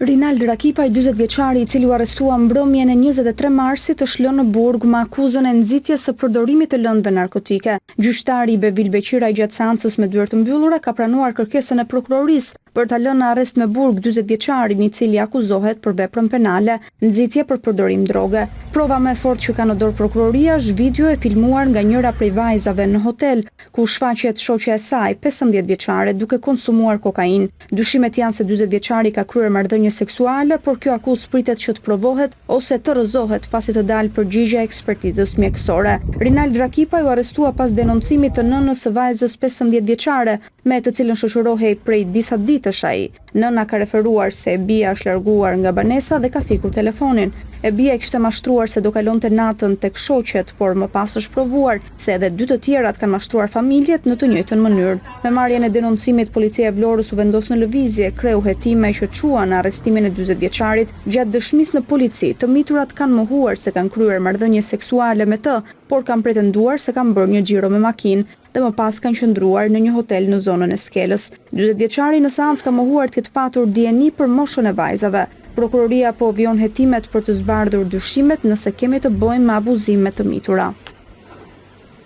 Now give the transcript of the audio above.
Rinald Rakipaj, 40 vjeçari, i cili u arrestua mbrëmjen e 23 marsit, është lënë në burg me akuzën e nxitjes së përdorimit të lëndëve narkotike. Gjyqtari Bevil Beqiraj gjatë seancës me dyert të mbyllura ka pranuar kërkesën e prokurorisë për ta lënë në arrest me burg 40 vjeçarin, i cili akuzohet për veprën penale, nxitje për përdorim droge. Prova më e fortë që ka në dorë prokuroria është video e filmuar nga njëra prej vajzave në hotel, ku shfaqet shoqja e saj, 15 vjeçare, duke konsumuar kokainë. Dyshimet janë se 40 vjeçari ka kryer marrëdhënie seksuale, por kjo akuzë pritet që të provohet ose të rrëzohet pasi të dalë përgjigje e ekspertizës mjekësore. Rinald Rakipaj u arrestua pas denoncimit të nënës së vajzës 15 vjeçare, me të cilën shoqërohej prej disa ditësh ai. Nëna ka referuar se e bia është larguar nga banesa dhe ka fikur telefonin. E bia e kishte mashtruar se do kalonte natën tek shoqet, por më pas është provuar se edhe dy të tjerat kanë mashtruar familjet në të njëjtën mënyrë. Me marrjen e denoncimit, policia e Vlorës u vendos në lëvizje kreu hetime që quan në arrestimin e 40 vjeçarit. Gjatë dëshmisë në polici, të miturat kanë mohuar se kanë kryer marrëdhënie seksuale me të, por kanë pretenduar se kanë bërë një xhiro me makinë dhe më pas kanë qëndruar në një hotel në zonën e Skelës. 40 vjeçari në seancë ka mohuar të ketë patur dieni për moshën e vajzave. Prokuroria po vion hetimet për të zbardhur dyshimet nëse kemi të bëjmë me abuzime të mitura.